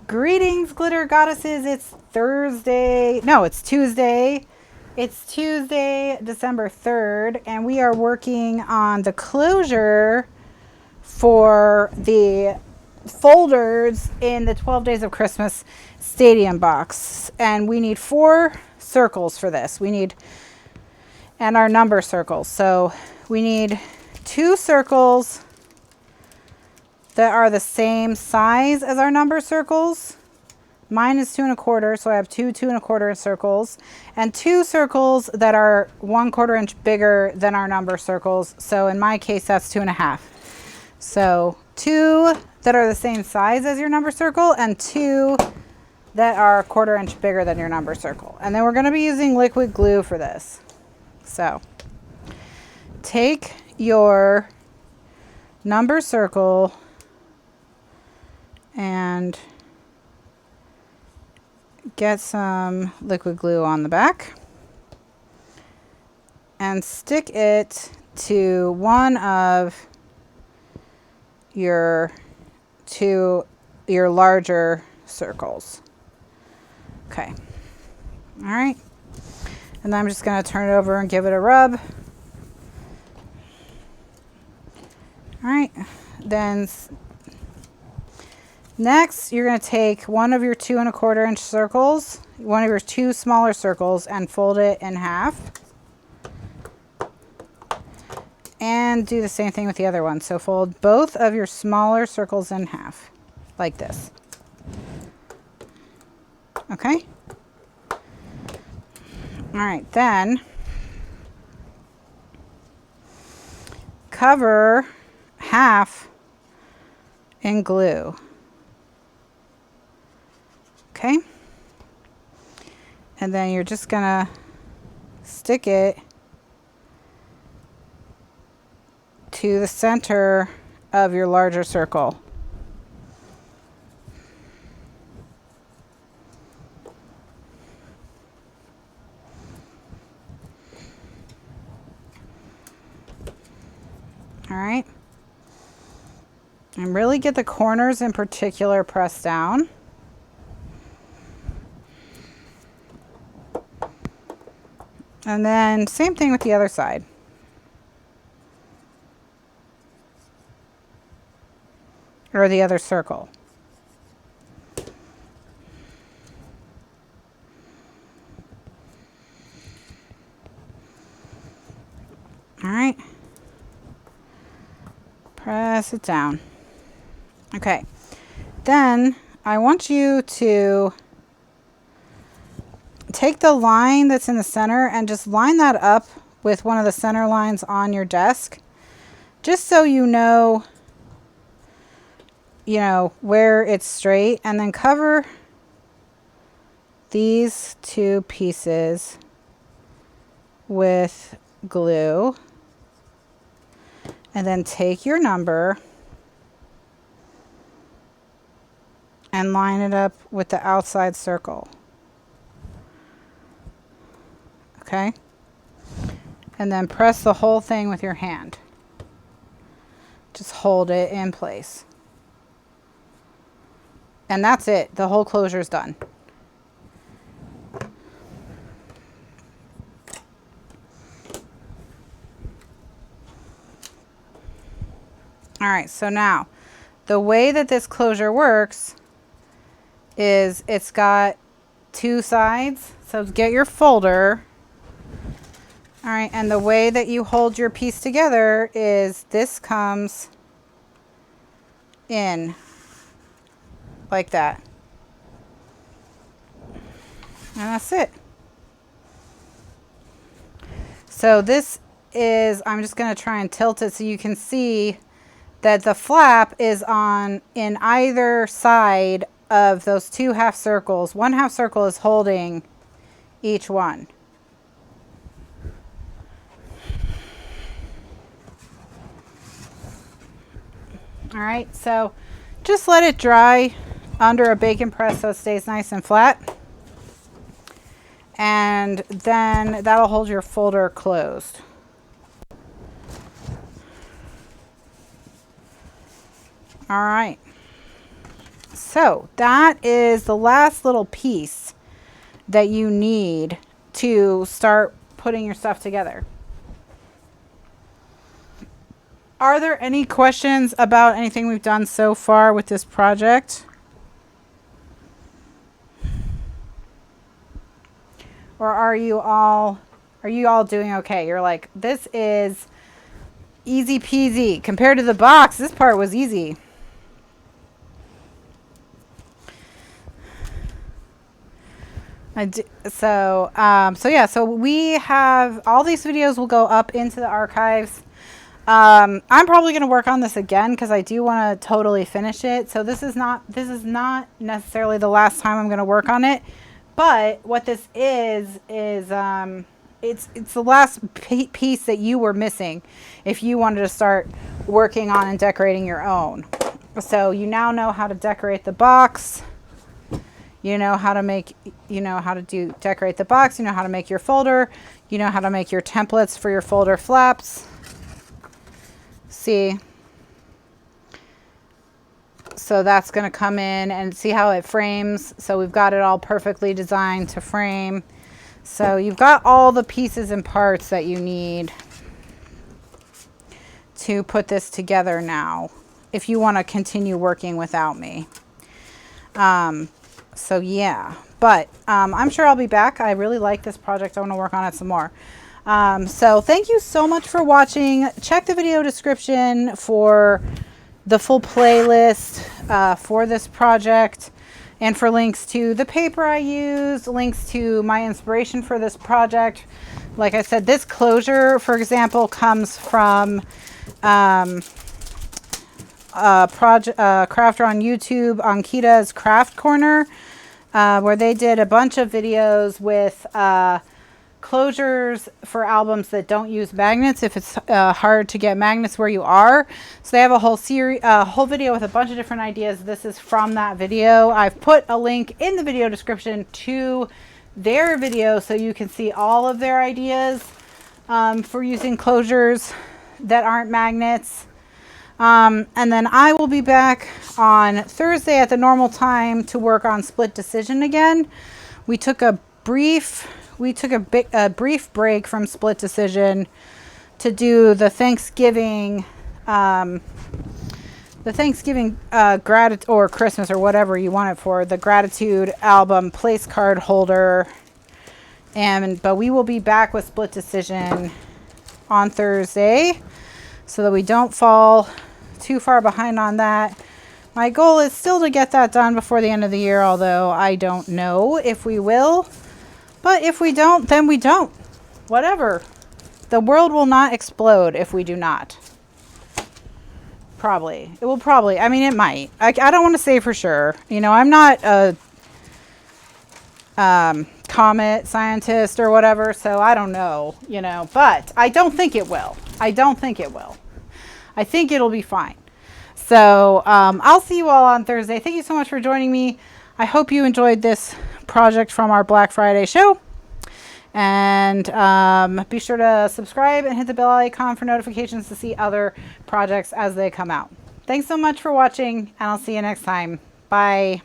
Greetings, glitter goddesses. It's Thursday. No, it's Tuesday. It's Tuesday, December 3rd, and we are working on the closure for the folders in the 12 Days of Christmas Stadium box. And we need 4 circles for this. And our number circles. So we need 2 circles that are the same size as our number circles. Mine is 2 1/4, so I have 2 2 1/4 circles, and 2 circles that are 1/4 inch bigger than our number circles. So in my case, that's 2 1/2. So 2 that are the same size as your number circle, and 2 that are 1/4 inch bigger than your number circle. And then we're going to be using liquid glue for this. So take your number circle and get some liquid glue on the back and stick it to one of your larger circles. Okay. All right. And then I'm just going to turn it over and give it a rub. All right. Then next, you're going to take one of your 2 1/4 inch circles, one of your 2 smaller circles, and fold it in half. And do the same thing with the other one. So fold both of your smaller circles in half, like this. Okay? All right, then cover half in glue. Okay, and then you're just gonna stick it to the center of your larger circle. All right, and really get the corners in particular pressed down. And then same thing with the other side. Or the other circle. All right. Press it down. Okay. Then I want you to take the line that's in the center and just line that up with one of the center lines on your desk, just so you know where it's straight, and then cover these 2 pieces with glue, and then take your number and line it up with the outside circle. Okay, and then press the whole thing with your hand. Just hold it in place. And that's it. The whole closure is done. All right, so now the way that this closure works is it's got 2 sides. So get your folder. All right, and the way that you hold your piece together is this comes in like that. And that's it. So this is, I'm just going to try and tilt it so you can see that the flap is in either side of those 2 half circles. 1 half circle is holding each one. All right, so just let it dry under a bacon press so it stays nice and flat. And then that'll hold your folder closed. All right. So that is the last little piece that you need to start putting your stuff together. Are there any questions about anything we've done so far with this project? Or are you all doing okay? You're like, this is easy peasy. Compared to the box, this part was easy. So yeah, so we have all these videos will go up into the archives. I'm probably going to work on this again because I do want to totally finish it. So this is not necessarily the last time I'm going to work on it. But what this is it's the last piece that you were missing if you wanted to start working on and decorating your own. So you now know how to decorate the box. You know how to make, decorate the box. You know how to make your folder. You know how to make your templates for your folder flaps. See? So that's going to come in and see how it frames. So we've got it all perfectly designed to frame. So you've got all the pieces and parts that you need to put this together now, if you want to continue working without me. So yeah, but I'm sure I'll be back. I really like this project. I want to work on it some more. So thank you so much for watching. Check the video description for the full playlist for this project and for links to the paper I used, links to my inspiration for this project. Like I said, this closure, for example, comes from crafter on YouTube, Ankita's Craft Corner, where they did a bunch of videos with closures for albums that don't use magnets if it's hard to get magnets where you are. So they have a whole series, whole video with a bunch of different ideas. This is from that video. I've put a link in the video description to their video so you can see all of their ideas for using closures that aren't magnets. And then I will be back on Thursday at the normal time to work on Split Decision again. We took a brief break from Split Decision to do the Thanksgiving gratitude or Christmas or whatever you want it for, the gratitude album place card holder. But we will be back with Split Decision on Thursday so that we don't fall too far behind on that. My goal is still to get that done before the end of the year, although I don't know if we will. But if we don't, then we don't. Whatever. The world will not explode if we do not. Probably. It will probably. I mean, it might. I don't want to say for sure. You know, I'm not a comet scientist or whatever, so I don't know, you know. But I don't think it will. I don't think it will. I think it'll be fine. So I'll see you all on Thursday. Thank you so much for joining me. I hope you enjoyed this project from our Black Friday show. And be sure to subscribe and hit the bell icon for notifications to see other projects as they come out. Thanks so much for watching, and I'll see you next time. Bye.